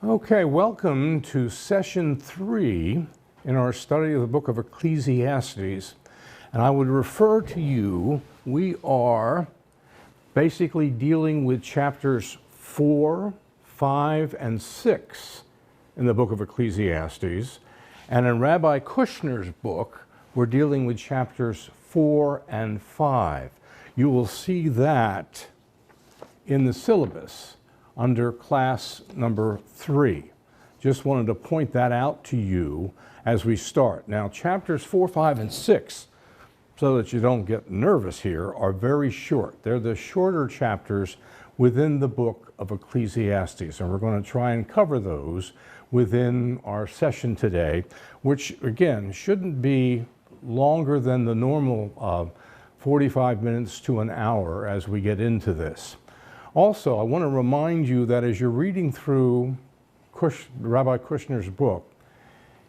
Okay, welcome to session 3 in our study of the book of Ecclesiastes. And I would refer to you, we are basically dealing with chapters 4, 5, and 6 in the book of Ecclesiastes. And in Rabbi Kushner's book, we're dealing with chapters 4 and 5. You will see that in the syllabus under class number 3. Just wanted to point that out to you as we start. Now, chapters 4, 5, and 6, so that you don't get nervous here, are very short. They're the shorter chapters within the book of Ecclesiastes, and we're going to try and cover those within our session today, which, again, shouldn't be longer than the normal 45 minutes to an hour as we get into this. Also, I want to remind you that as you're reading through Rabbi Kushner's book,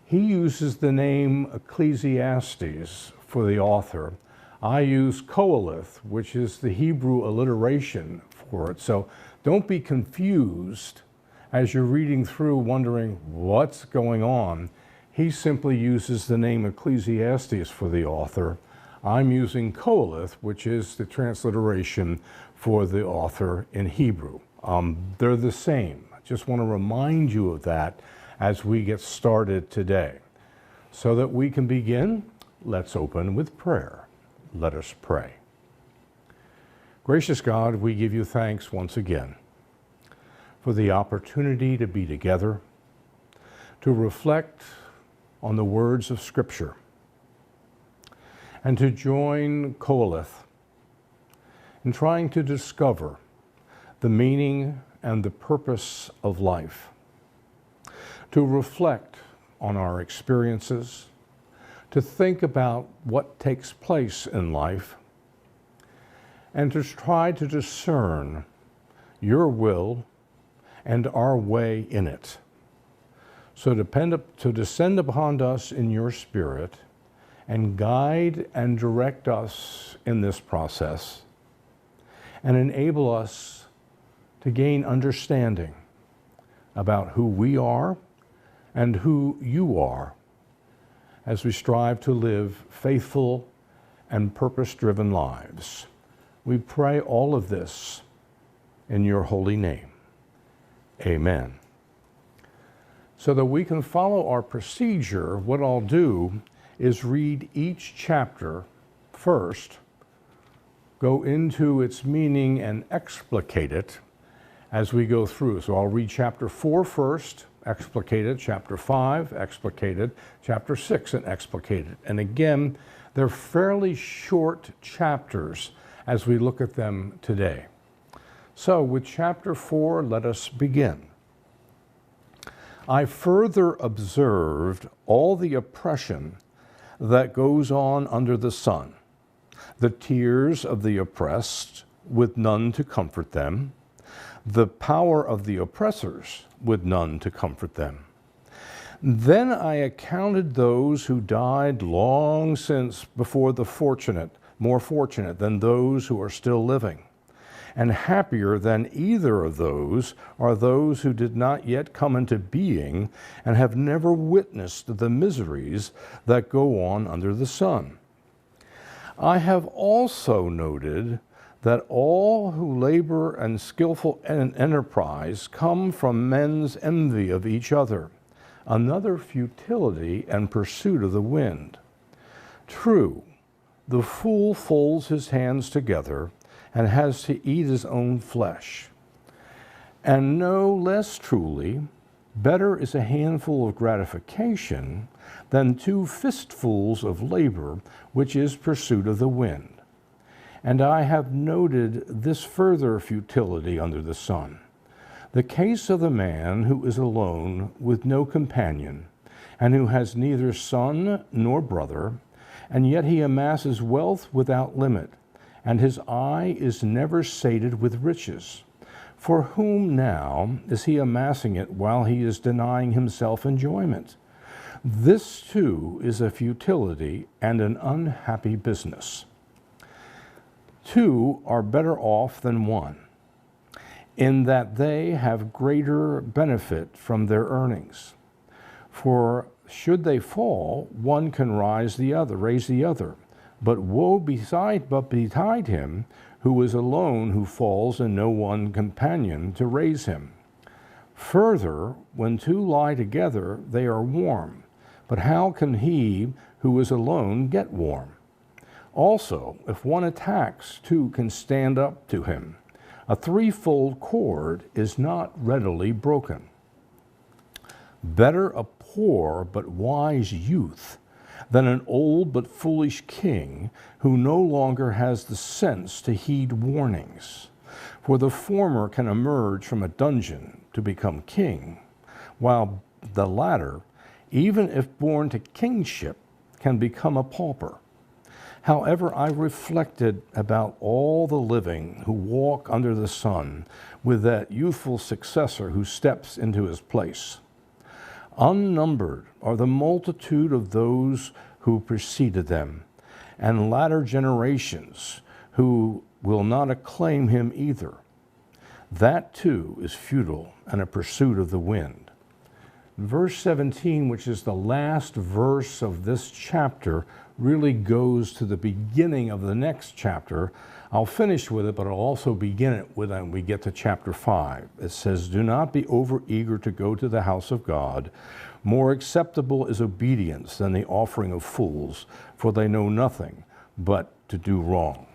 he uses the name Ecclesiastes for the author. I use Koheleth, which is the Hebrew alliteration for it. So don't be confused as you're reading through wondering what's going on. He simply uses the name Ecclesiastes for the author. I'm using Koheleth, which is the transliteration for the author in Hebrew. They're the same. I just want to remind you of that as we get started today. So that we can begin, let's open with prayer. Let us pray. Gracious God, we give you thanks once again for the opportunity to be together, to reflect on the words of Scripture, and to join Koheleth in trying to discover the meaning and the purpose of life, to reflect on our experiences, to think about what takes place in life, and to try to discern your will and our way in it. So to descend upon us in your Spirit and guide and direct us in this process, and enable us to gain understanding about who we are and who you are as we strive to live faithful and purpose-driven lives. We pray all of this in your holy name. Amen. So that we can follow our procedure, what I'll do is read each chapter first, go into its meaning and explicate it as we go through. So I'll read chapter 4 first, explicate it, chapter 5, explicate it, chapter 6, and explicate it. And again, they're fairly short chapters as we look at them today. So with chapter 4, let us begin. I further observed all the oppression that goes on under the sun, the tears of the oppressed with none to comfort them, the power of the oppressors with none to comfort them. Then I accounted those who died long since before the fortunate, more fortunate than those who are still living. And happier than either of those are those who did not yet come into being and have never witnessed the miseries that go on under the sun. I have also noted that all who labor and skillful enterprise come from men's envy of each other, another futility and pursuit of the wind. True, the fool folds his hands together and has to eat his own flesh. And no less truly, better is a handful of gratification than 2 fistfuls of labor, which is pursuit of the wind. And I have noted this further futility under the sun. The case of the man who is alone with no companion, and who has neither son nor brother, and yet he amasses wealth without limit, and his eye is never sated with riches. For whom now is he amassing it while he is denying himself enjoyment? This too is a futility and an unhappy business. 2 are better off than 1. in that they have greater benefit from their earnings. For should they fall, one can raise the other. But woe betide him who is alone, who falls, and no one companion to raise him. Further, when two lie together, they are warm. But how can he who is alone get warm? Also, if one attacks, two can stand up to him. A threefold cord is not readily broken. Better a poor but wise youth than an old but foolish king who no longer has the sense to heed warnings. For the former can emerge from a dungeon to become king, while the latter, even if born to kingship, can become a pauper. However, I reflected about all the living who walk under the sun with that youthful successor who steps into his place. Unnumbered are the multitude of those who preceded them, and latter generations who will not acclaim him either. That too is futile and a pursuit of the wind. Verse 17, which is the last verse of this chapter, really goes to the beginning of the next chapter. I'll finish with it, but I'll also begin it when we get to chapter 5. It says, "Do not be overeager to go to the house of God. More acceptable is obedience than the offering of fools, for they know nothing but to do wrong."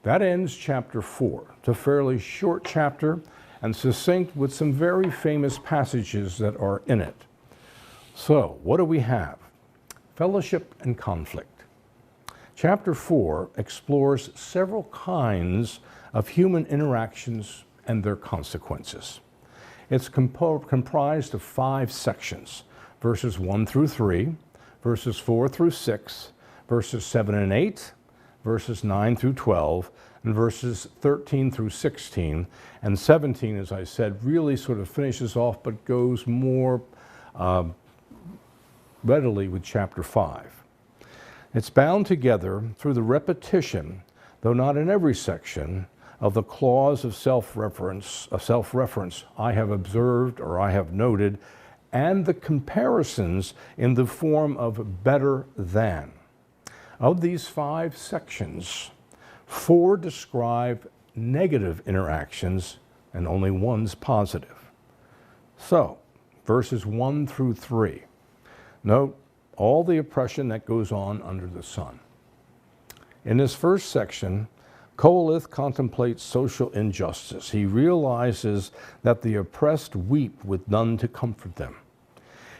That ends chapter 4. It's a fairly short chapter and succinct with some very famous passages that are in it. So, what do we have? Fellowship and conflict. Chapter 4 explores several kinds of human interactions and their consequences. It's comprised of 5 sections, verses 1 through 3, verses 4 through 6, verses 7 and 8, verses 9 through 12, and verses 13 through 16. And 17, as I said, really sort of finishes off but goes more readily with chapter 5. It's bound together through the repetition, though not in every section, of the clause of self-reference, I have observed or I have noted, and the comparisons in the form of better than. Of these 5 sections, 4 describe negative interactions and only 1's positive. So, verses 1 through 3. Note all the oppression that goes on under the sun. In this first section, Qoheleth contemplates social injustice. He realizes that the oppressed weep with none to comfort them.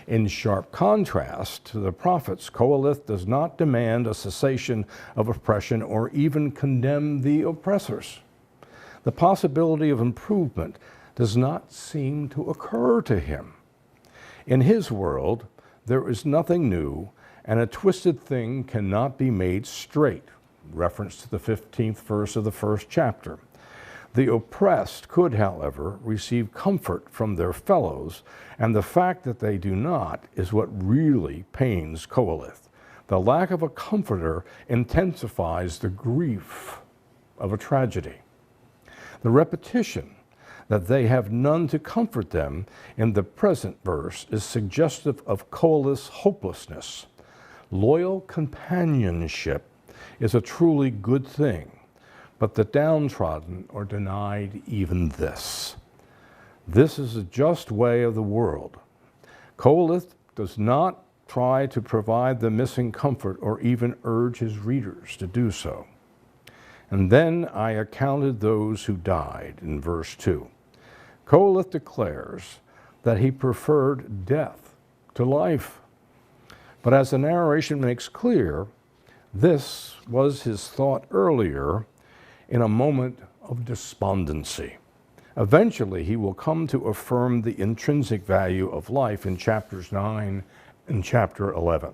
In sharp contrast to the prophets, Qoheleth does not demand a cessation of oppression or even condemn the oppressors. The possibility of improvement does not seem to occur to him. In his world, there is nothing new, and a twisted thing cannot be made straight. Reference to the 15th verse of the first chapter. The oppressed could, however, receive comfort from their fellows, and the fact that they do not is what really pains Qoheleth. The lack of a comforter intensifies the grief of a tragedy. The repetition that they have none to comfort them in the present verse is suggestive of Qoheleth's hopelessness. Loyal companionship is a truly good thing, but the downtrodden are denied even this. This is a just way of the world. Qoheleth does not try to provide the missing comfort or even urge his readers to do so. And then I accounted those who died, in verse 2. Qoheleth declares that he preferred death to life. But as the narration makes clear, this was his thought earlier in a moment of despondency. Eventually, he will come to affirm the intrinsic value of life in chapters 9 and chapter 11.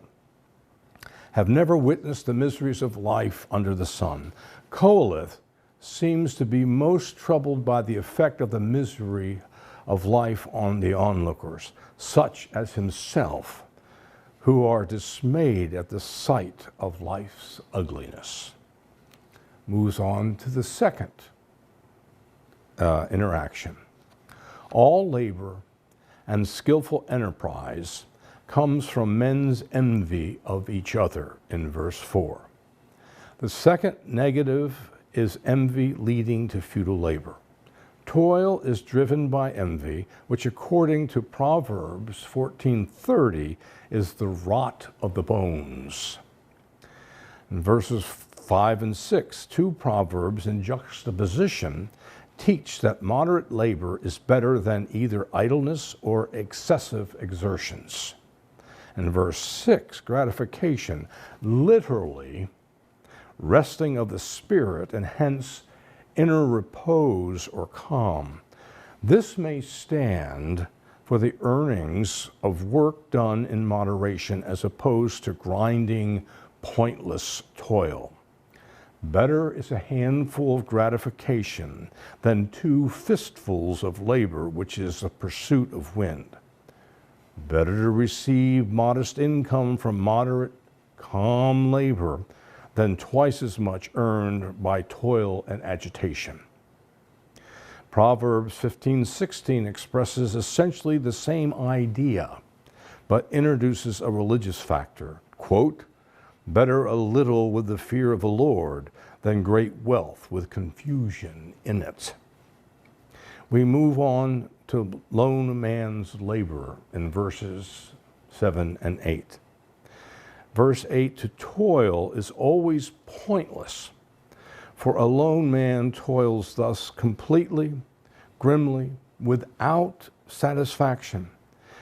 Have never witnessed the miseries of life under the sun. Qoheleth seems to be most troubled by the effect of the misery of life on the onlookers, such as himself, who are dismayed at the sight of life's ugliness. Moves on to the second interaction. All labor and skillful enterprise comes from men's envy of each other in verse 4. The second negative is envy leading to futile labor. Toil is driven by envy, which according to Proverbs 14:30 is the rot of the bones. In verses 5 and 6, two proverbs in juxtaposition teach that moderate labor is better than either idleness or excessive exertions. In verse 6, gratification, literally resting of the spirit and hence inner repose or calm. This may stand for the earnings of work done in moderation as opposed to grinding, pointless toil. Better is a handful of gratification than 2 fistfuls of labor, which is the pursuit of wind. Better to receive modest income from moderate, calm labor than twice as much earned by toil and agitation. Proverbs 15:16 expresses essentially the same idea, but introduces a religious factor. Quote, "Better a little with the fear of the Lord than great wealth with confusion in it." We move on to lone man's labor in verses 7 and 8. Verse 8, to toil is always pointless, for a lone man toils thus completely, grimly, without satisfaction.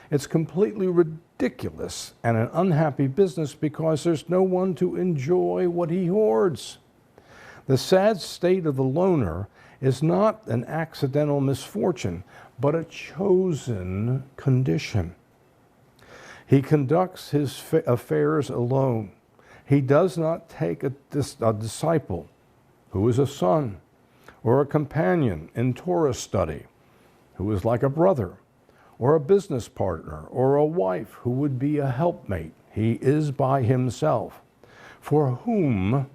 It's completely ridiculous and an unhappy business because there's no one to enjoy what he hoards. The sad state of the loner is not an accidental misfortune, but a chosen condition. He conducts his affairs alone. He does not take a disciple who is a son or a companion in Torah study, who is like a brother, or a business partner, or a wife who would be a helpmate. He is by himself. For whom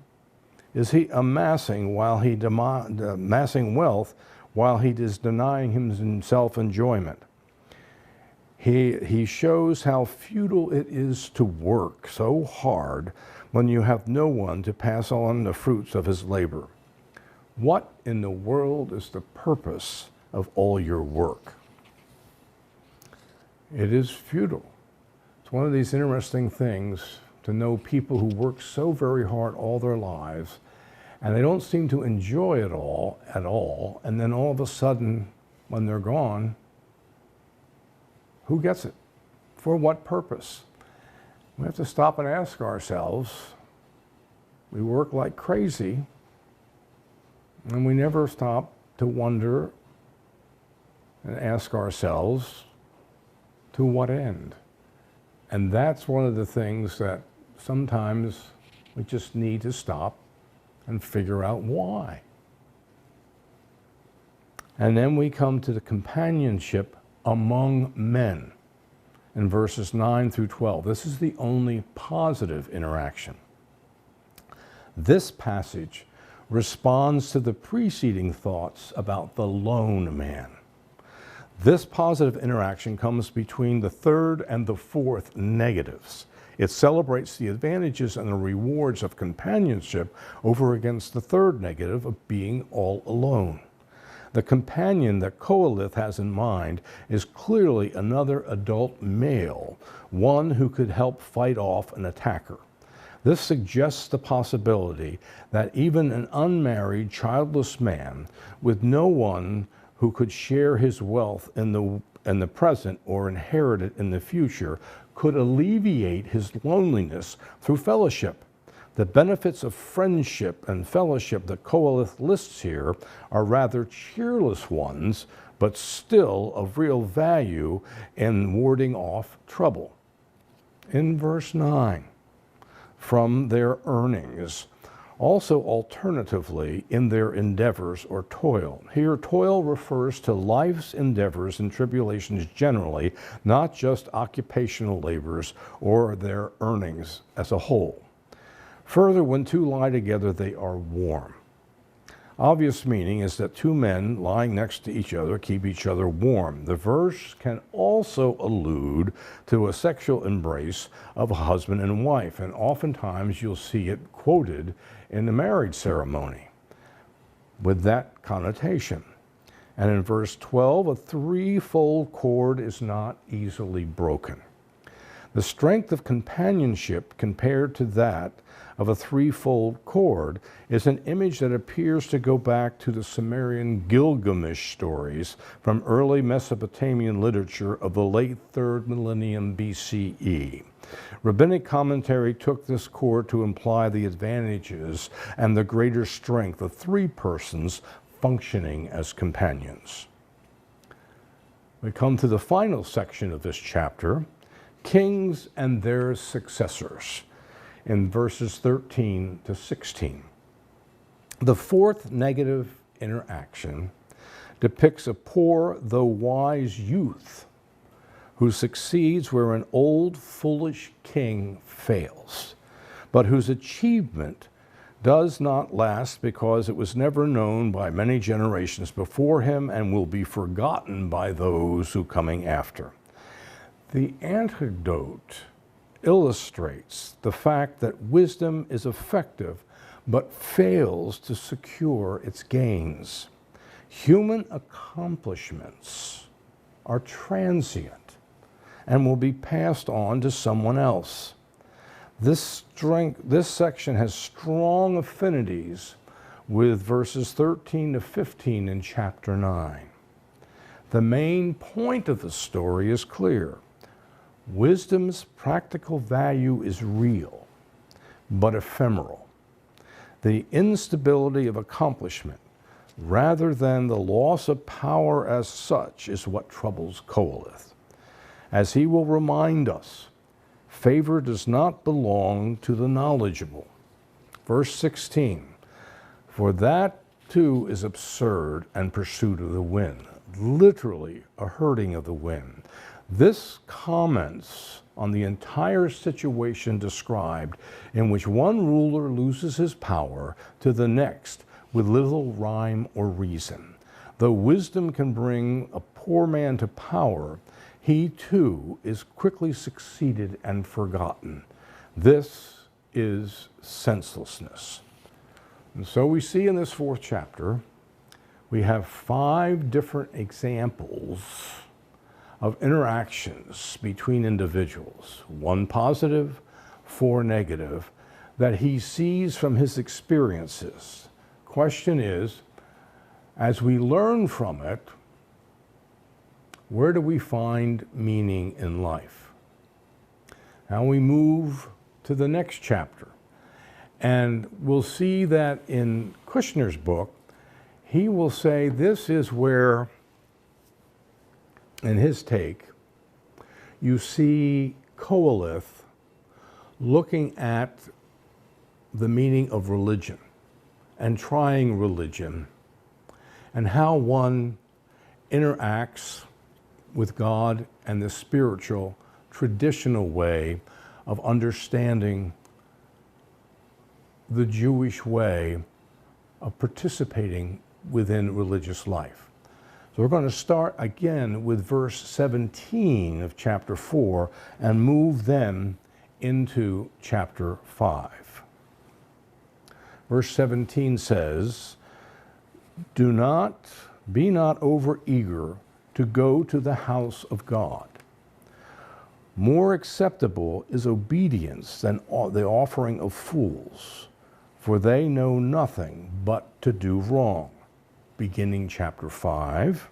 is he amassing wealth while he is denying himself enjoyment? He shows how futile it is to work so hard when you have no one to pass on the fruits of his labor. What in the world is the purpose of all your work? It is futile. It's one of these interesting things to know people who work so very hard all their lives and they don't seem to enjoy it all at all, and then all of a sudden when they're gone, who gets it? For what purpose? We have to stop and ask ourselves. We work like crazy, and we never stop to wonder and ask ourselves, to what end? And that's one of the things that sometimes we just need to stop and figure out why. And then we come to the companionship among men in verses 9 through 12. This is the only positive interaction. This passage responds to the preceding thoughts about the lone man. This positive interaction comes between the third and the fourth negatives. It celebrates the advantages and the rewards of companionship over against the third negative of being all alone. The companion that Koheleth has in mind is clearly another adult male, one who could help fight off an attacker. This suggests the possibility that even an unmarried, childless man with no one who could share his wealth in the present or inherit it in the future could alleviate his loneliness through fellowship. The benefits of friendship and fellowship that Koheleth lists here are rather cheerless ones, but still of real value in warding off trouble. In verse 9, from their earnings, also alternatively in their endeavors or toil. Here, toil refers to life's endeavors and tribulations generally, not just occupational labors or their earnings as a whole. Further, when two lie together, they are warm. Obvious meaning is that two men lying next to each other keep each other warm. The verse can also allude to a sexual embrace of a husband and wife, and oftentimes you'll see it quoted in the marriage ceremony with that connotation. And in verse 12, a threefold cord is not easily broken. The strength of companionship compared to that of a threefold cord is an image that appears to go back to the Sumerian Gilgamesh stories from early Mesopotamian literature of the late 3rd millennium BCE. Rabbinic commentary took this cord to imply the advantages and the greater strength of three persons functioning as companions. We come to the final section of this chapter, kings and their successors, in verses 13 to 16. The fourth negative interaction depicts a poor though wise youth who succeeds where an old foolish king fails, but whose achievement does not last because it was never known by many generations before him and will be forgotten by those who coming after. The anecdote illustrates the fact that wisdom is effective but fails to secure its gains. Human accomplishments are transient and will be passed on to someone else. This section has strong affinities with verses 13 to 15 in chapter 9. The main point of the story is clear. Wisdom's practical value is real, but ephemeral. The instability of accomplishment, rather than the loss of power as such, is what troubles Koheleth. As he will remind us, favor does not belong to the knowledgeable. Verse 16, for that too is absurd and pursuit of the wind, literally a herding of the wind. This comments on the entire situation described in which one ruler loses his power to the next with little rhyme or reason. Though wisdom can bring a poor man to power, he too is quickly succeeded and forgotten. This is senselessness. And so we see in this fourth chapter, we have 5 different examples of interactions between individuals, 1 positive, 4 negative, that he sees from his experiences. Question is, as we learn from it, where do we find meaning in life? Now we move to the next chapter, and we'll see that in Kushner's book, he will say this is where, in his take, you see Koheleth looking at the meaning of religion and trying religion and how one interacts with God and the spiritual, traditional way of understanding the Jewish way of participating within religious life. So we're going to start again with verse 17 of chapter 4 and move then into chapter 5. Verse 17 says, be not overeager to go to the house of God. More acceptable is obedience than the offering of fools, for they know nothing but to do wrong. Beginning chapter 5.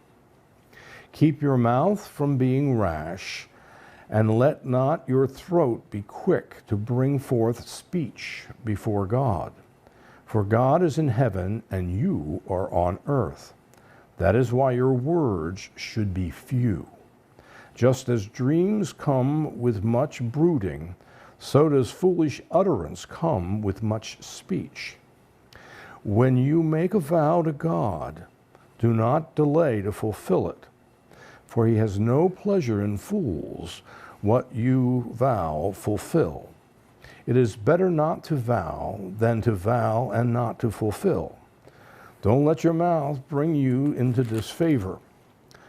Keep your mouth from being rash, and let not your throat be quick to bring forth speech before God. For God is in heaven, and you are on earth. That is why your words should be few. Just as dreams come with much brooding, so does foolish utterance come with much speech. When you make a vow to God, do not delay to fulfill it, for he has no pleasure in fools. What you vow, fulfill. It is better not to vow than to vow and not to fulfill. Don't let your mouth bring you into disfavor,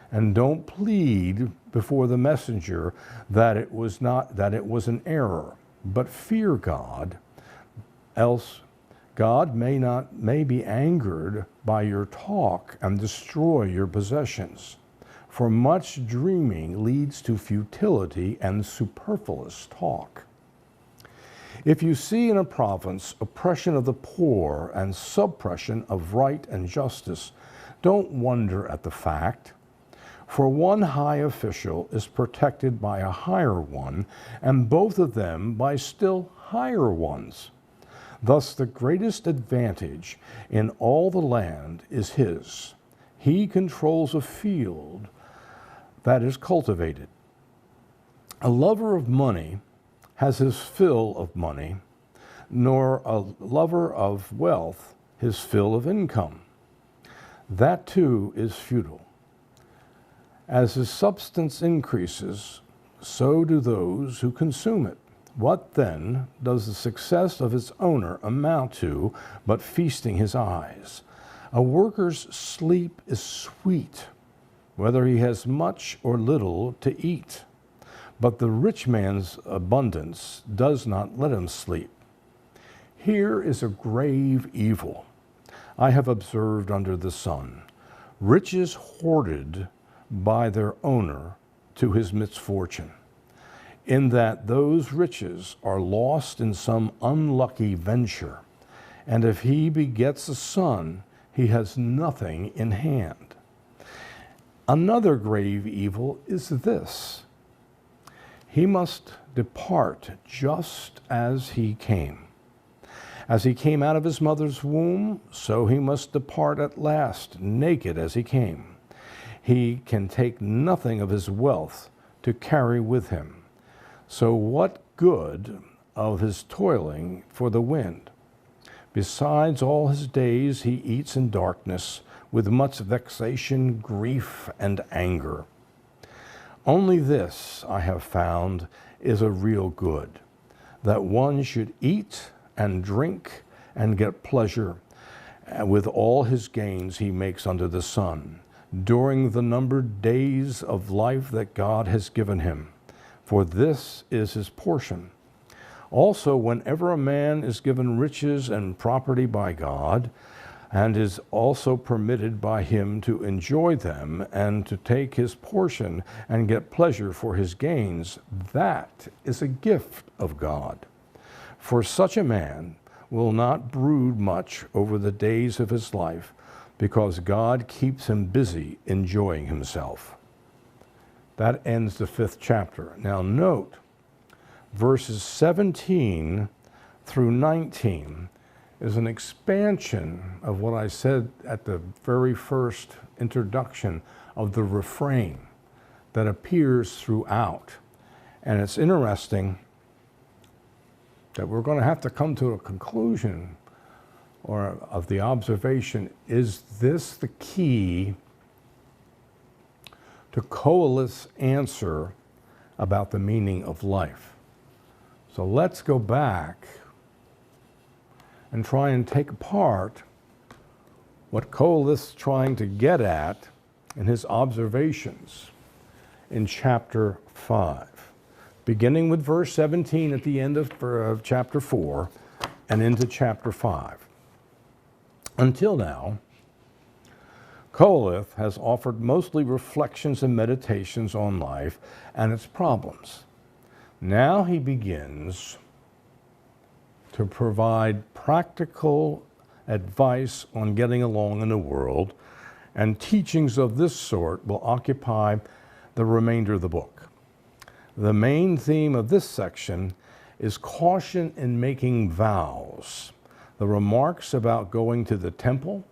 and don't plead before the messenger that it was an error, but fear God, else God may be angered by your talk and destroy your possessions. For much dreaming leads to futility and superfluous talk. If you see in a province oppression of the poor and suppression of right and justice, don't wonder at the fact. For one high official is protected by a higher one, and both of them by still higher ones. Thus the greatest advantage in all the land is his. He controls a field that is cultivated. A lover of money has his fill of money, nor a lover of wealth his fill of income. That too is futile. As his substance increases, so do those who consume it. What then does the success of its owner amount to but feasting his eyes? A worker's sleep is sweet, whether he has much or little to eat. But the rich man's abundance does not let him sleep. Here is a grave evil I have observed under the sun: riches hoarded by their owner to his misfortune, in that those riches are lost in some unlucky venture, and if he begets a son, he has nothing in hand. Another grave evil is this: he must depart just as he came. As he came out of his mother's womb, so he must depart at last, naked as he came. He can take nothing of his wealth to carry with him. So what good of his toiling for the wind? Besides all his days he eats in darkness, with much vexation, grief, and anger. Only this I have found is a real good, that one should eat and drink and get pleasure with all his gains he makes under the sun, during the numbered days of life that God has given him, for this is his portion. Also, whenever a man is given riches and property by God, and is also permitted by him to enjoy them and to take his portion and get pleasure for his gains, that is a gift of God. For such a man will not brood much over the days of his life, because God keeps him busy enjoying himself. That ends the 5th chapter. Now note, verses 17 through 19 is an expansion of what I said at the very first introduction of the refrain that appears throughout. And it's interesting that we're going to have to come to a conclusion or of the observation: is this the key to Coeleth's answer about the meaning of life? So let's go back and try and take apart what Coeleth's trying to get at in his observations in chapter 5, beginning with verse 17 at the end of chapter 4 and into chapter 5. Until now, Coeleth has offered mostly reflections and meditations on life and its problems. Now he begins to provide practical advice on getting along in the world, and teachings of this sort will occupy the remainder of the book. The main theme of this section is caution in making vows. The remarks about going to the temple,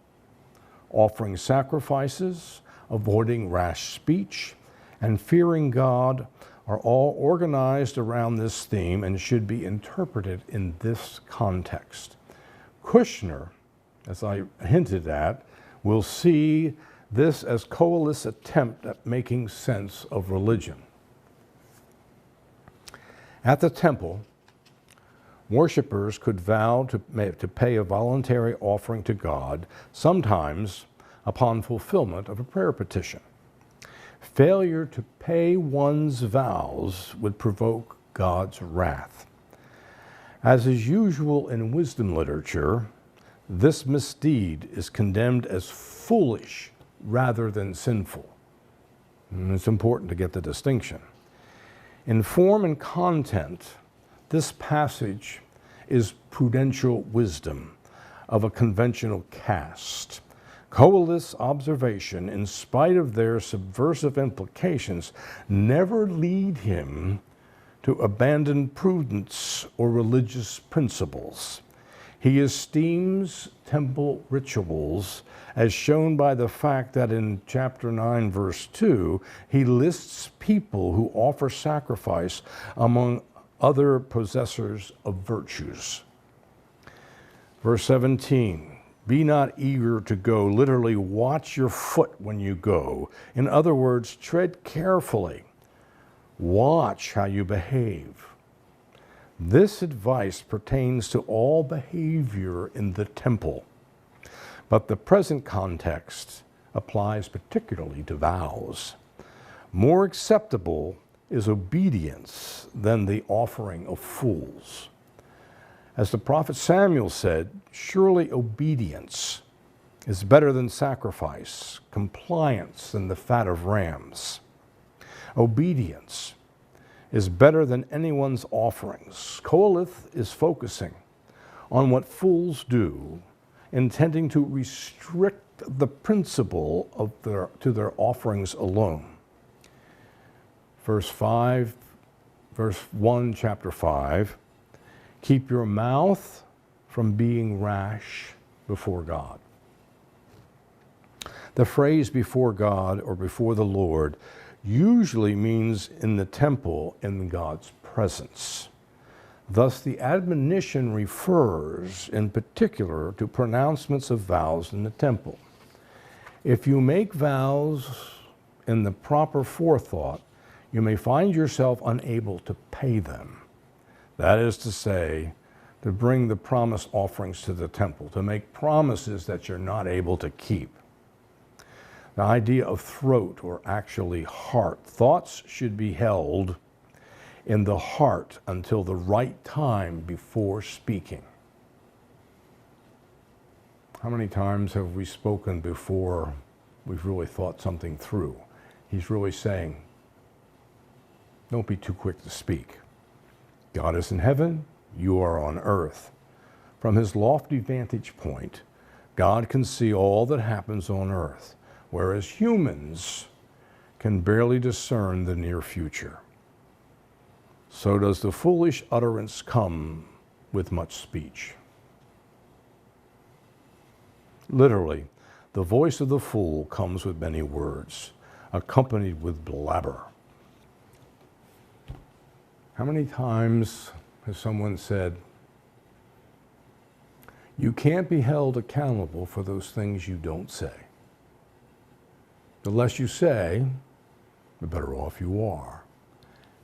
offering sacrifices, avoiding rash speech, and fearing God are all organized around this theme and should be interpreted in this context. Kushner, as I hinted at, will see this as Coeleth's attempt at making sense of religion. At the temple, Worshippers could vow to pay a voluntary offering to God, sometimes upon fulfillment of a prayer petition. Failure to pay one's vows would provoke God's wrath. As is usual in wisdom literature, this misdeed is condemned as foolish rather than sinful. And it's important to get the distinction. In form and content, this passage is prudential wisdom of a conventional cast. Coelith's observation, in spite of their subversive implications, never lead him to abandon prudence or religious principles. He esteems temple rituals, as shown by the fact that in chapter 9, verse 2, he lists people who offer sacrifice among other possessors of virtues. Verse 17, be not eager to go. Literally, watch your foot when you go. In other words, tread carefully. Watch how you behave. This advice pertains to all behavior in the temple, but the present context applies particularly to vows. More acceptable is obedience than the offering of fools. As the prophet Samuel said, surely obedience is better than sacrifice, compliance than the fat of rams. Obedience is better than anyone's offerings. Coelith is focusing on what fools do, intending to restrict the principle of to their offerings alone. Verse 1, chapter 5, keep your mouth from being rash before God. The phrase before God or before the Lord usually means in the temple in God's presence. Thus, the admonition refers in particular to pronouncements of vows in the temple. If you make vows in the proper forethought, you may find yourself unable to pay them. That is to say, to bring the promised offerings to the temple, to make promises that you're not able to keep. The idea of throat, or actually heart. Thoughts should be held in the heart until the right time before speaking. How many times have we spoken before we've really thought something through? He's really saying, don't be too quick to speak. God is in heaven, you are on earth. From his lofty vantage point, God can see all that happens on earth, whereas humans can barely discern the near future. So does the foolish utterance come with much speech. Literally, the voice of the fool comes with many words, accompanied with blabber. How many times has someone said, you can't be held accountable for those things you don't say? The less you say, the better off you are.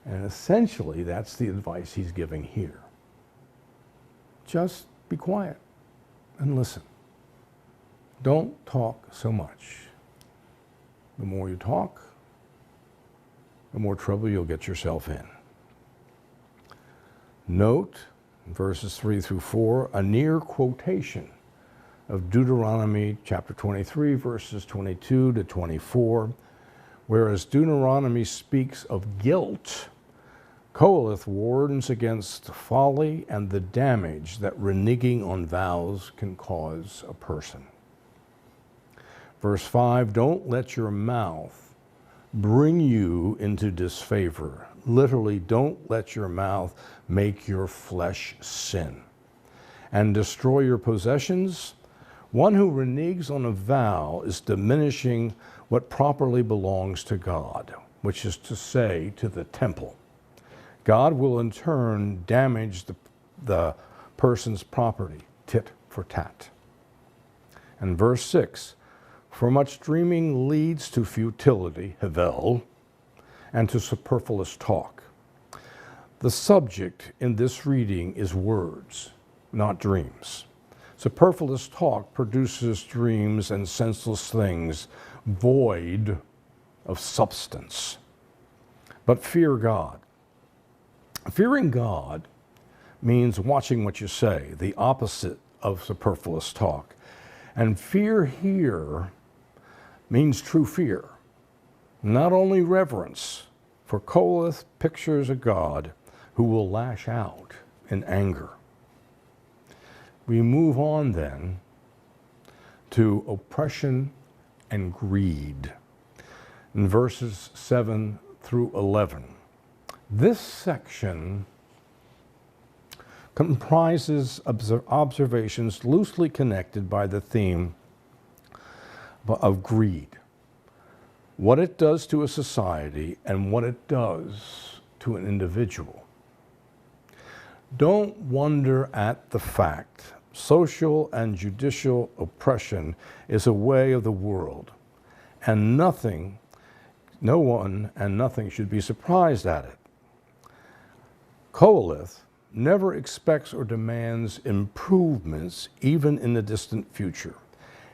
And essentially, that's the advice he's giving here. Just be quiet and listen. Don't talk so much. The more you talk, the more trouble you'll get yourself in. Note, in verses 3 through 4, a near quotation of Deuteronomy chapter 23, verses 22 to 24, whereas Deuteronomy speaks of guilt, Coelith warns against folly and the damage that reneging on vows can cause a person. Verse 5, don't let your mouth bring you into disfavor. Literally, don't let your mouth make your flesh sin and destroy your possessions. One who reneges on a vow is diminishing what properly belongs to God, which is to say, to the temple. God will in turn damage the person's property, tit for tat. And verse 6, for much dreaming leads to futility, havel, and to superfluous talk. The subject in this reading is words, not dreams. Superfluous talk produces dreams and senseless things, void of substance. But fear God. Fearing God means watching what you say, the opposite of superfluous talk. And fear here means true fear, not only reverence, for Koheleth pictures a God who will lash out in anger. We move on then to oppression and greed in verses 7 through 11. This section comprises observations loosely connected by the theme of greed, what it does to a society and what it does to an individual. Don't wonder at the fact social and judicial oppression is a way of the world, and no one and nothing should be surprised at it. Koheleth never expects or demands improvements, even in the distant future.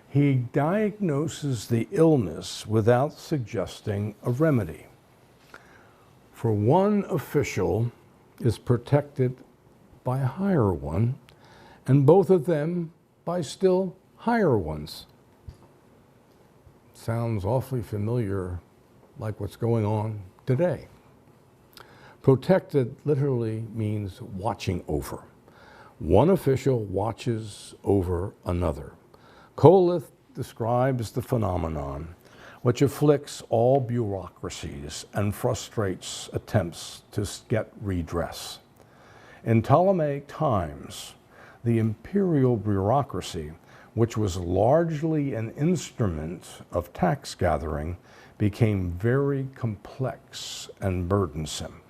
He diagnoses the illness without suggesting a remedy. For one official is protected by a higher one, and both of them by still higher ones. Sounds awfully familiar, like what's going on today. Protected literally means watching over. One official watches over another. Koheleth describes the phenomenon which afflicts all bureaucracies and frustrates attempts to get redress. In Ptolemaic times, the imperial bureaucracy, which was largely an instrument of tax gathering, became very complex and burdensome.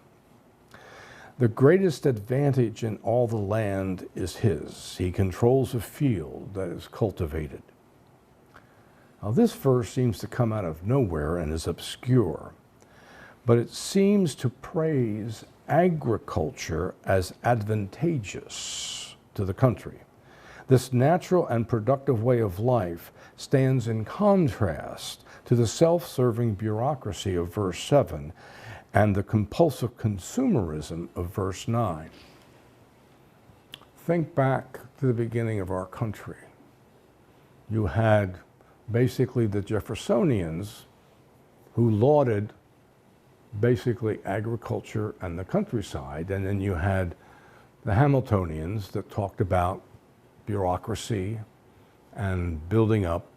The greatest advantage in all the land is his. He controls a field that is cultivated. Now, this verse seems to come out of nowhere and is obscure, but it seems to praise agriculture as advantageous to the country. This natural and productive way of life stands in contrast to the self-serving bureaucracy of verse 7 and the compulsive consumerism of verse 9. Think back to the beginning of our country. You had basically the Jeffersonians who lauded basically agriculture and the countryside, and then you had the Hamiltonians that talked about bureaucracy and building up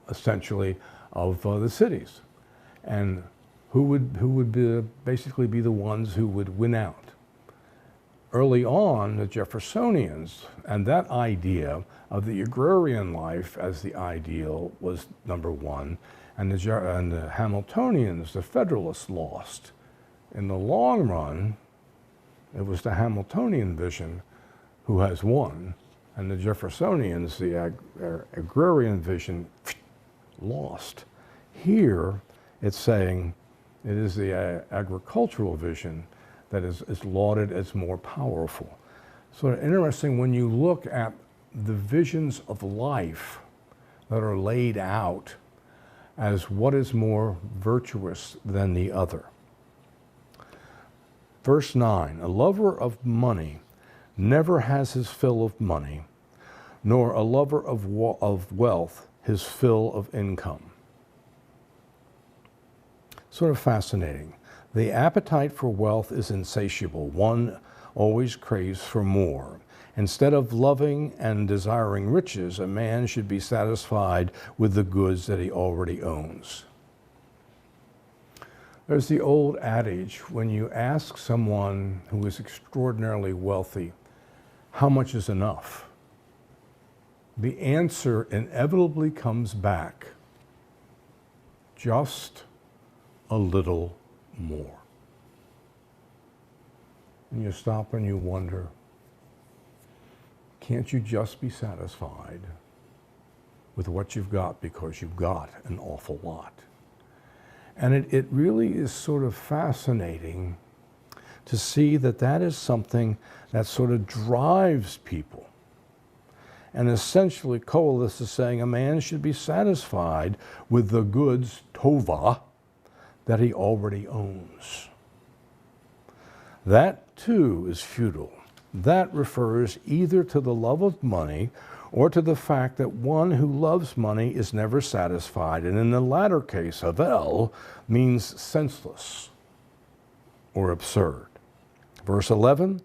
essentially of the cities, and who would basically be the ones who would win out. Early on, the Jeffersonians and that idea of the agrarian life as the ideal was number one, and the Hamiltonians, the Federalists, lost. In the long run, it was the Hamiltonian vision who has won, and the Jeffersonians, the agrarian vision, lost. Here, it's saying it is the agricultural vision that is lauded as more powerful. So interesting when you look at the visions of life that are laid out as what is more virtuous than the other. Verse 9, a lover of money never has his fill of money, nor a lover of wealth his fill of income. Sort of fascinating. The appetite for wealth is insatiable. One always craves for more. Instead of loving and desiring riches, a man should be satisfied with the goods that he already owns. There's the old adage, when you ask someone who is extraordinarily wealthy, how much is enough? The answer inevitably comes back, just a little more. And you stop and you wonder, can't you just be satisfied with what you've got because you've got an awful lot? And it really is sort of fascinating to see that that is something that sort of drives people. And essentially, Qoheleth is saying a man should be satisfied with the goods, tova, that he already owns. That too is futile. That refers either to the love of money or to the fact that one who loves money is never satisfied. And in the latter case, havel means senseless or absurd. Verse 11,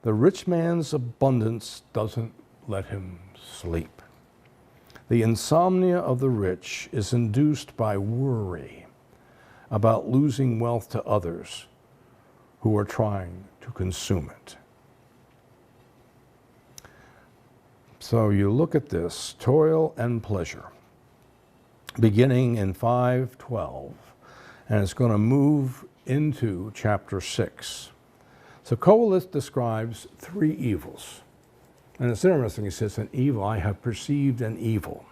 the rich man's abundance doesn't let him sleep. The insomnia of the rich is induced by worry about losing wealth to others who are trying to consume it. So you look at this, toil and pleasure, beginning in 5:12, and it's going to move into chapter 6. So Qoheleth describes three evils. And it's interesting, he says, an evil, I have perceived an evil.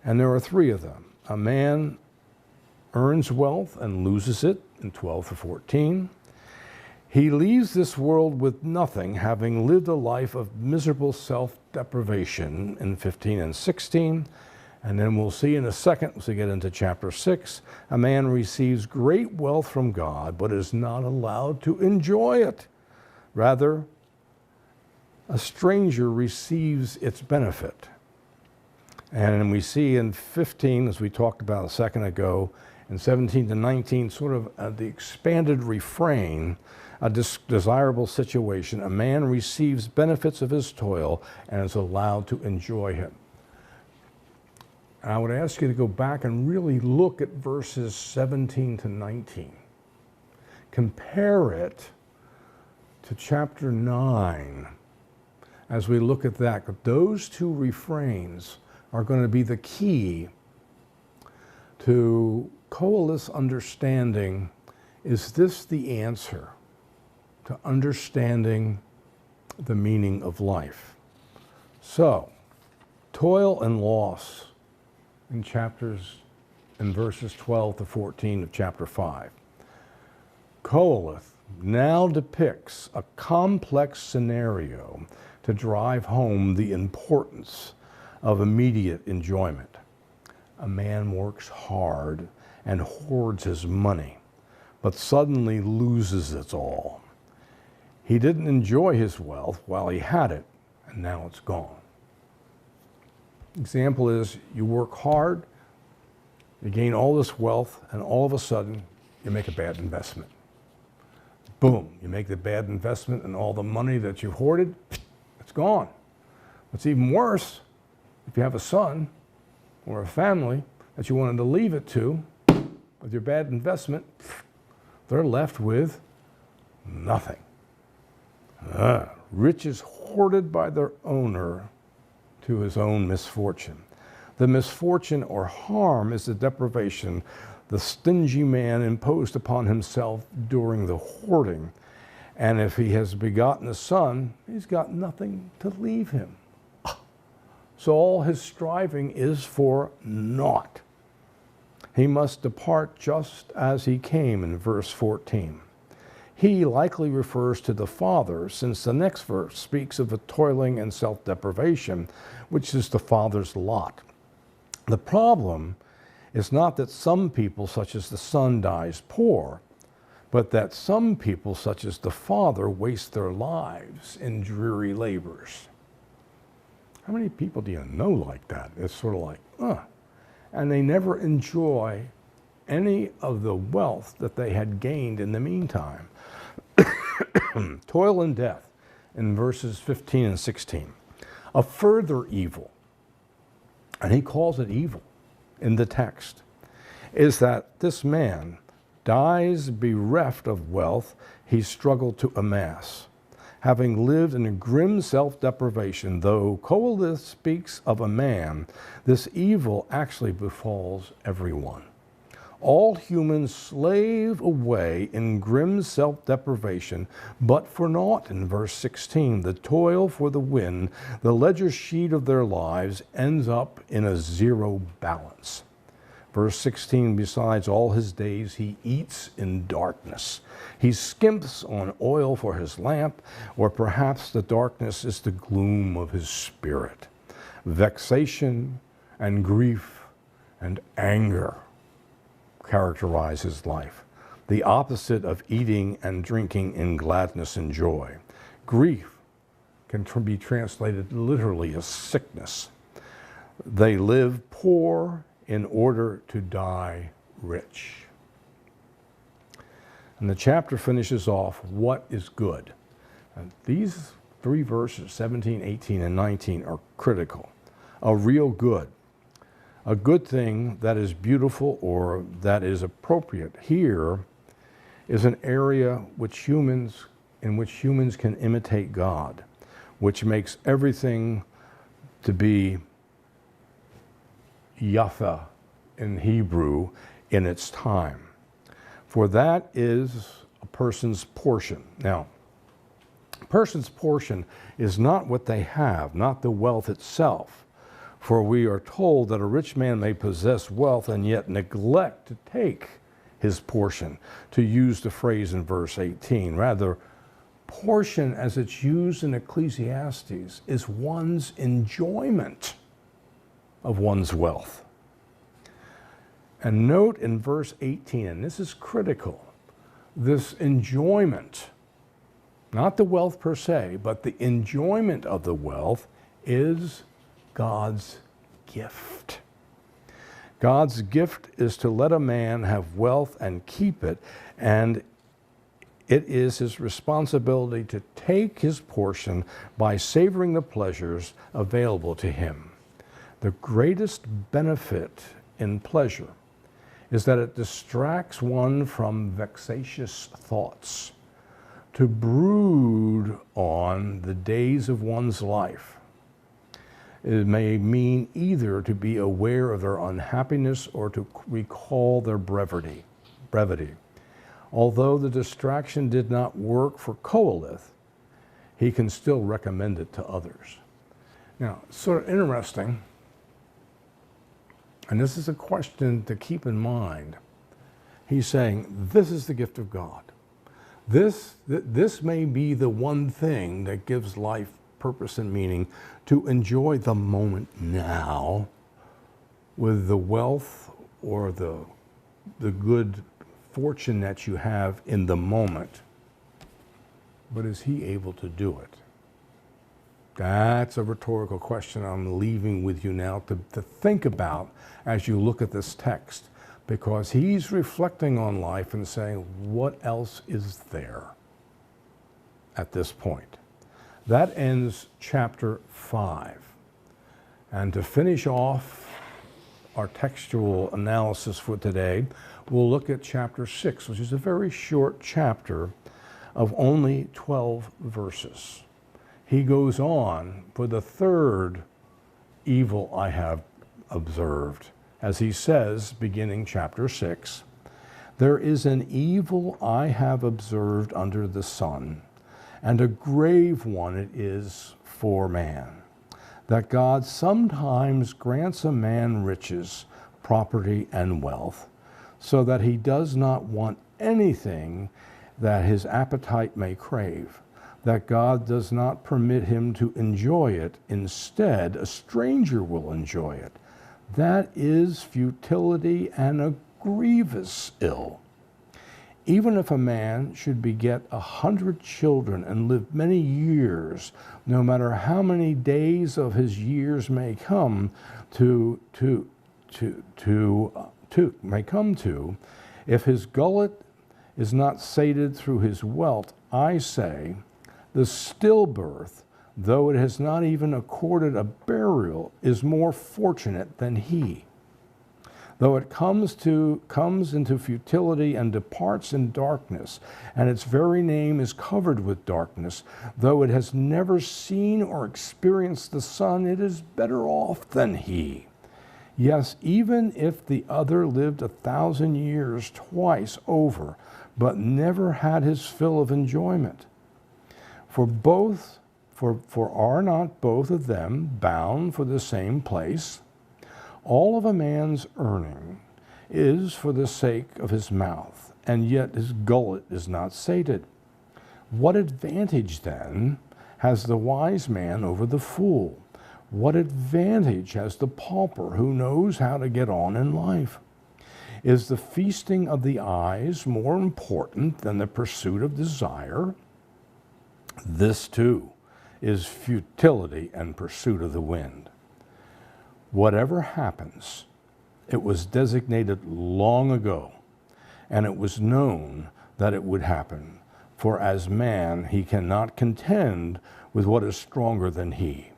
And there are three of them. A man earns wealth and loses it in 12 to 14. He leaves this world with nothing, having lived a life of miserable self-deprivation in 15 and 16. And then we'll see in a second, as we get into chapter 6, a man receives great wealth from God, but is not allowed to enjoy it. Rather, a stranger receives its benefit. And we see in 15, as we talked about a second ago, in 17 to 19, sort of the expanded refrain, a desirable situation. A man receives benefits of his toil and is allowed to enjoy him. And I would ask you to go back and really look at verses 17 to 19. Compare it to chapter 9 as we look at that. Those two refrains are going to be the key to Qoheleth's understanding. Is this the answer to understanding the meaning of life? So, toil and loss in verses 12 to 14 of chapter 5. Qoheleth now depicts a complex scenario to drive home the importance of immediate enjoyment. A man works hard and hoards his money, but suddenly loses it all. He didn't enjoy his wealth while he had it, and now it's gone. Example is, you work hard, you gain all this wealth, and all of a sudden, you make a bad investment. Boom, you make the bad investment, and all the money that you hoarded, it's gone. What's even worse, if you have a son or a family that you wanted to leave it to, with your bad investment, they're left with nothing. Riches hoarded by their owner to his own misfortune. The misfortune or harm is the deprivation the stingy man imposed upon himself during the hoarding. And if he has begotten a son, he's got nothing to leave him. So all his striving is for naught. He must depart just as he came in verse 14. He likely refers to the father, since the next verse speaks of the toiling and self-deprivation, which is the father's lot. The problem is not that some people, such as the son, dies poor, but that some people, such as the father, waste their lives in dreary labors. How many people do you know like that? It's sort of like, and they never enjoy any of the wealth that they had gained in the meantime. Toil and death in verses 15 and 16. A further evil, and he calls it evil in the text, is that this man dies bereft of wealth he struggled to amass, having lived in a grim self-deprivation. Though Qoheleth speaks of a man, this evil actually befalls everyone. All humans slave away in grim self-deprivation, but for naught. In verse 16, the toil for the wind, the ledger sheet of their lives ends up in a zero balance. Verse 16, besides all his days, he eats in darkness. He skimps on oil for his lamp, or perhaps the darkness is the gloom of his spirit. Vexation and grief and anger characterize his life, the opposite of eating and drinking in gladness and joy. Grief can be translated literally as sickness. They live poor in order to die rich. And the chapter finishes off, what is good? And these three verses, 17, 18, and 19, are critical. A real good. A good thing that is beautiful or that is appropriate here is an area in which humans can imitate God, which makes everything to be Yafa in Hebrew in its time. For that is a person's portion. Now, a person's portion is not what they have, not the wealth itself. For we are told that a rich man may possess wealth and yet neglect to take his portion, to use the phrase in verse 18. Rather, portion as it's used in Ecclesiastes is one's enjoyment of one's wealth. And note in verse 18, and this is critical, this enjoyment, not the wealth per se, but the enjoyment of the wealth is God's gift. God's gift is to let a man have wealth and keep it, and it is his responsibility to take his portion by savoring the pleasures available to him. The greatest benefit in pleasure is that it distracts one from vexatious thoughts. To brood on the days of one's life, it may mean either to be aware of their unhappiness or to recall their brevity. Although the distraction did not work for Koheleth, he can still recommend it to others. Now, it's sort of interesting, and this is a question to keep in mind. He's saying, this is the gift of God. This may be the one thing that gives life purpose and meaning, to enjoy the moment now with the wealth or the good fortune that you have in the moment. But is he able to do it? That's a rhetorical question I'm leaving with you now to think about as you look at this text, because he's reflecting on life and saying, what else is there at this point? That ends chapter 5. And to finish off our textual analysis for today, we'll look at chapter 6, which is a very short chapter of only 12 verses. He goes on for the third evil I have observed. As he says, beginning chapter 6, there is an evil I have observed under the sun, and a grave one it is for man, that God sometimes grants a man riches, property, and wealth, so that he does not want anything that his appetite may crave, that God does not permit him to enjoy it. Instead, a stranger will enjoy it. That is futility and a grievous ill. Even if a man should beget 100 children and live many years, no matter how many days of his years may come to, if his gullet is not sated through his wealth, I say, the stillbirth, though it has not even accorded a burial, is more fortunate than he. Though it comes into futility and departs in darkness, and its very name is covered with darkness, though it has never seen or experienced the sun, it is better off than he. Yes, even if the other lived 1,000 years twice over, but never had his fill of enjoyment. For are not both of them bound for the same place? All of a man's earning is for the sake of his mouth, and yet his gullet is not sated. What advantage, then, has the wise man over the fool? What advantage has the pauper who knows how to get on in life? Is the feasting of the eyes more important than the pursuit of desire? This, too, is futility and pursuit of the wind. Whatever happens, it was designated long ago, and it was known that it would happen. For as man, he cannot contend with what is stronger than he.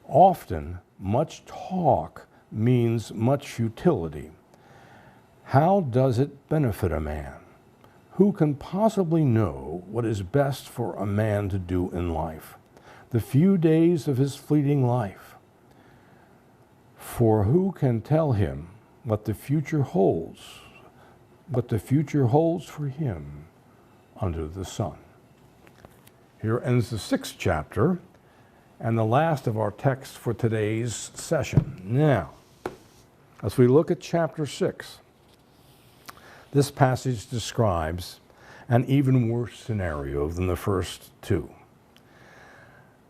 Often, much talk means much futility. How does it benefit a man? Who can possibly know what is best for a man to do in life, the few days of his fleeting life? For who can tell him what the future holds for him under the sun? Here ends the 6th chapter and the last of our texts for today's session. Now, as we look at chapter 6, this passage describes an even worse scenario than the first two.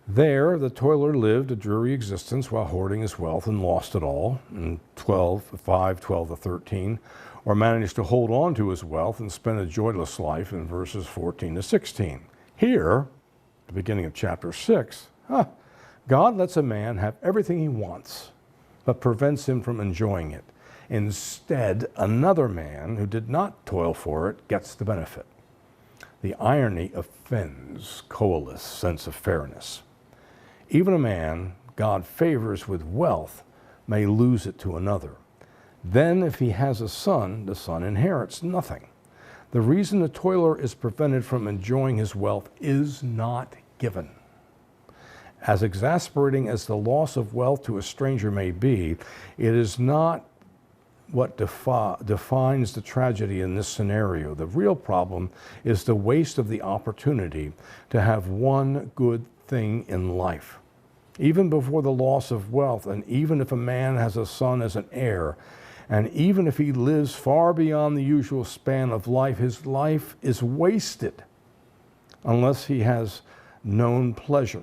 There, the toiler lived a dreary existence while hoarding his wealth and lost it all in 5:12-13, or managed to hold on to his wealth and spend a joyless life in verses 14-16. Here, the beginning of chapter 6, God lets a man have everything he wants, but prevents him from enjoying it. Instead, another man who did not toil for it gets the benefit. The irony offends Coelus' sense of fairness. Even a man God favors with wealth may lose it to another. Then, if he has a son, the son inherits nothing. The reason the toiler is prevented from enjoying his wealth is not given. As exasperating as the loss of wealth to a stranger may be, it is not what defines the tragedy in this scenario. The real problem is the waste of the opportunity to have one good thing in life. Even before the loss of wealth, and even if a man has a son as an heir, and even if he lives far beyond the usual span of life, his life is wasted unless he has known pleasure.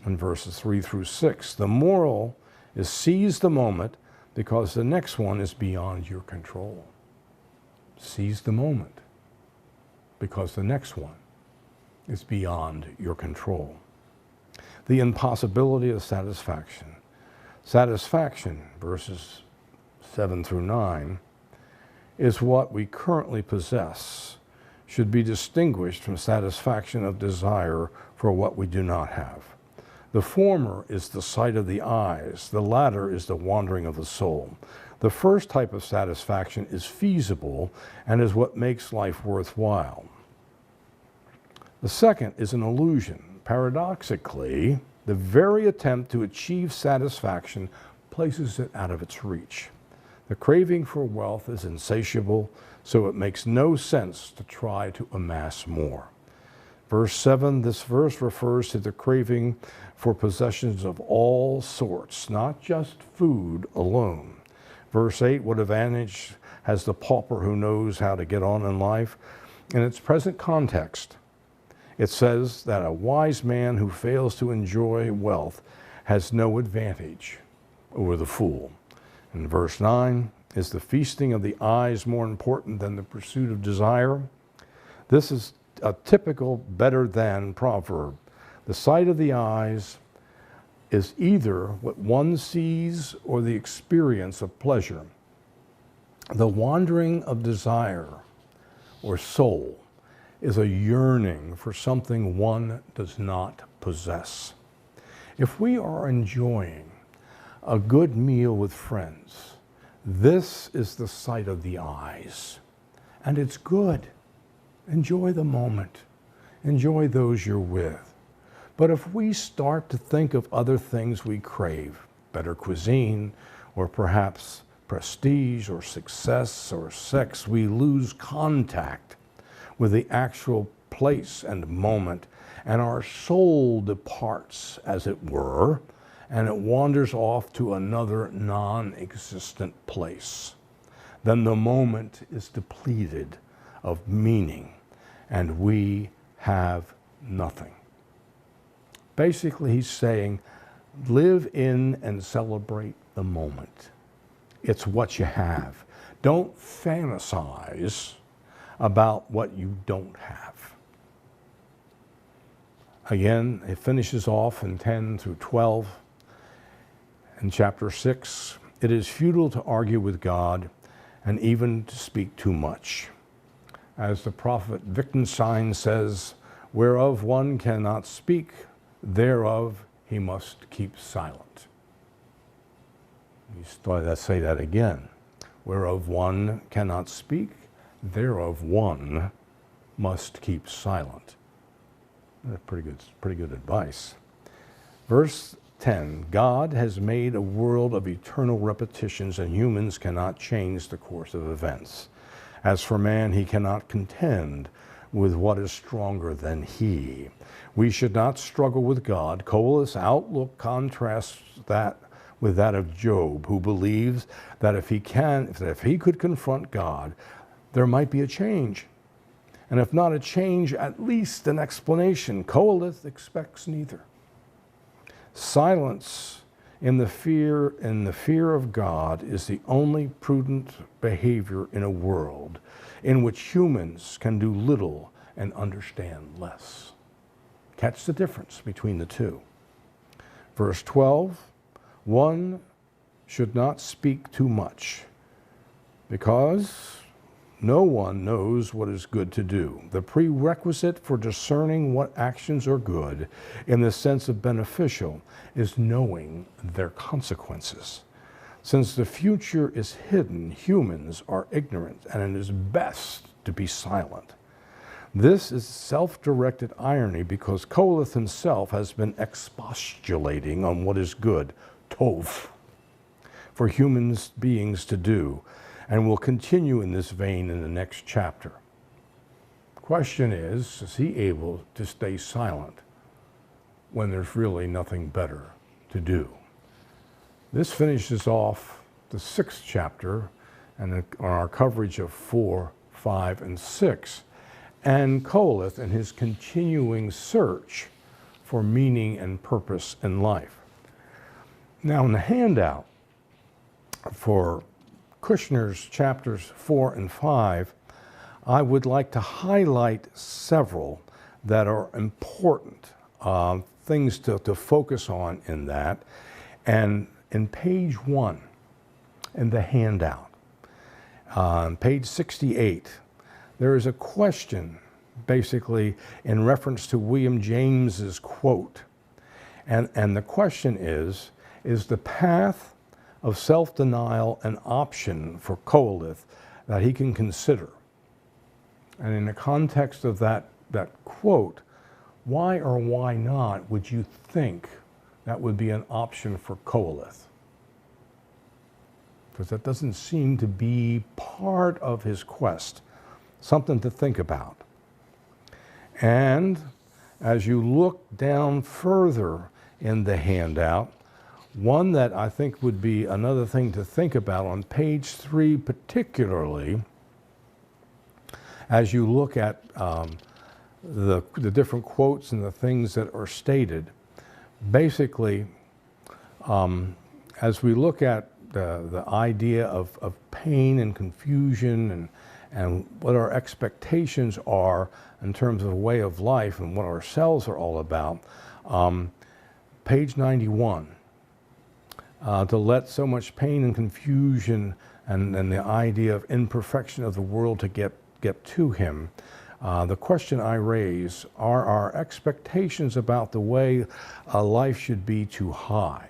In verses 3-6, the moral is seize the moment because the next one is beyond your control. Seize the moment because the next one is beyond your control. The impossibility of satisfaction. Satisfaction, verses 7-9, is what we currently possess, should be distinguished from satisfaction of desire for what we do not have. The former is the sight of the eyes, the latter is the wandering of the soul. The first type of satisfaction is feasible and is what makes life worthwhile. The second is an illusion. Paradoxically, the very attempt to achieve satisfaction places it out of its reach. The craving for wealth is insatiable, so it makes no sense to try to amass more. Verse 7, this verse refers to the craving for possessions of all sorts, not just food alone. Verse 8, what advantage has the pauper who knows how to get on in life? In its present context, it says that a wise man who fails to enjoy wealth has no advantage over the fool. In verse 9, is the feasting of the eyes more important than the pursuit of desire? This is a typical better than proverb. The sight of the eyes is either what one sees or the experience of pleasure. The wandering of desire or soul is a yearning for something one does not possess. If we are enjoying a good meal with friends, this is the sight of the eyes, and it's good. Enjoy the moment. Enjoy those you're with. But if we start to think of other things we crave, better cuisine, or perhaps prestige or success or sex, we lose contact with the actual place and moment, and our soul departs, as it were, and it wanders off to another non-existent place. then the moment is depleted of meaning, and we have nothing. Basically, he's saying, live in and celebrate the moment. It's what you have. Don't fantasize about what you don't have. Again, it finishes off in 10 through 12. In chapter 6, it is futile to argue with God and even to speak too much. As the prophet Wittgenstein says, whereof one cannot speak, thereof he must keep silent. Let's say that again. Whereof one cannot speak, thereof one must keep silent. That's pretty good advice. Verse 10, God has made a world of eternal repetitions, and humans cannot change the course of events. As for man, he cannot contend with what is stronger than he. We should not struggle with God. Cole's outlook contrasts that with that of Job, who believes that if he could confront God, there might be a change. And if not a change, at least an explanation. Koheleth expects neither. Silence in the fear of God is the only prudent behavior in a world in which humans can do little and understand less. Catch the difference between the two. Verse 12, one should not speak too much, because no one knows what is good to do. The prerequisite for discerning what actions are good in the sense of beneficial is knowing their consequences. Since the future is hidden, humans are ignorant, and it is best to be silent. This is self-directed irony, because Koheleth himself has been expostulating on what is good, tov, for human beings to do, and will continue in this vein in the next chapter. Question is he able to stay silent when there's really nothing better to do? This finishes off the 6th chapter and on our coverage of 4, 5, and 6, and Koheleth in his continuing search for meaning and purpose in life. Now in the handout for Kushner's chapters 4 and 5, I would like to highlight several that are important things to focus on in that. And in page 1 in the handout, on page 68, there is a question basically in reference to William James's quote. And the question is the path of self-denial an option for Koheleth that he can consider? And in the context of that quote, why or why not would you think that would be an option for Koheleth? Because that doesn't seem to be part of his quest. Something to think about. And as you look down further in the handout, one that I think would be another thing to think about on page 3 particularly, as you look at the different quotes and the things that are stated, basically, as we look at the idea of pain and confusion and what our expectations are in terms of a way of life and what ourselves are all about, page 91, to let so much pain and confusion and the idea of imperfection of the world to get to him. The question I raise, are our expectations about the way a life should be too high?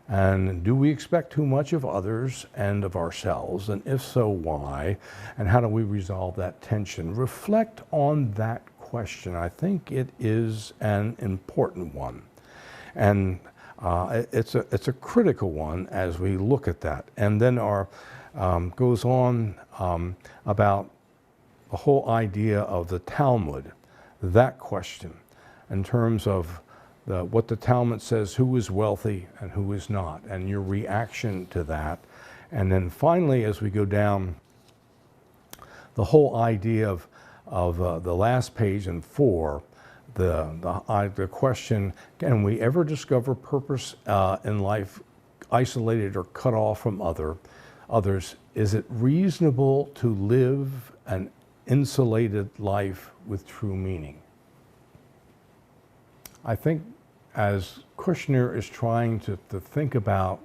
And do we expect too much of others and of ourselves? And if so, why? And how do we resolve that tension? Reflect on that question. I think it is an important one. And it's a critical one as we look at that. And then goes on about the whole idea of the Talmud, that question in terms of what the Talmud says, who is wealthy and who is not, and your reaction to that, And then finally, as we go down, the whole idea of the last page in 4, the question, can we ever discover purpose in life isolated or cut off from others? Is it reasonable to live an insulated life with true meaning? I think as Kushner is trying to think about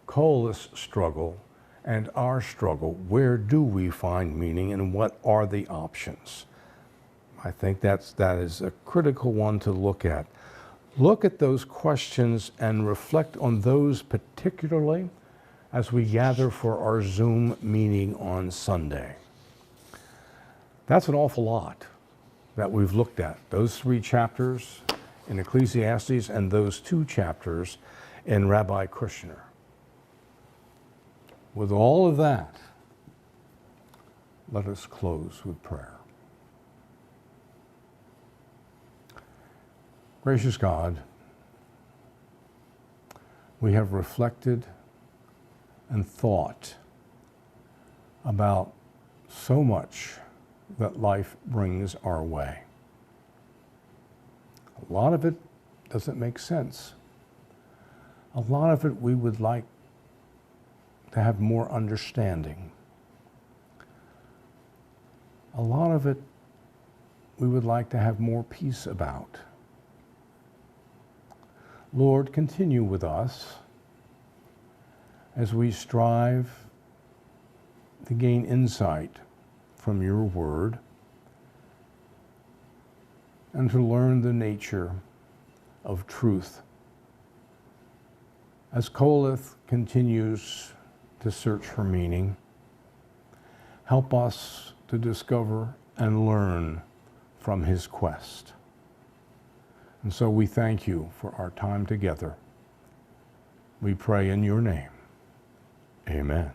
Cole's struggle and our struggle, where do we find meaning and what are the options? I think that is a critical one to look at. Look at those questions and reflect on those particularly as we gather for our Zoom meeting on Sunday. That's an awful lot that we've looked at. Those 3 chapters in Ecclesiastes and those 2 chapters in Rabbi Kushner. With all of that, let us close with prayer. Gracious God, we have reflected and thought about so much that life brings our way. A lot of it doesn't make sense. A lot of it we would like to have more understanding. A lot of it we would like to have more peace about. Lord, continue with us as we strive to gain insight from your word and to learn the nature of truth. As Coleth continues to search for meaning, help us to discover and learn from his quest. And so we thank you for our time together. We pray in your name. Amen.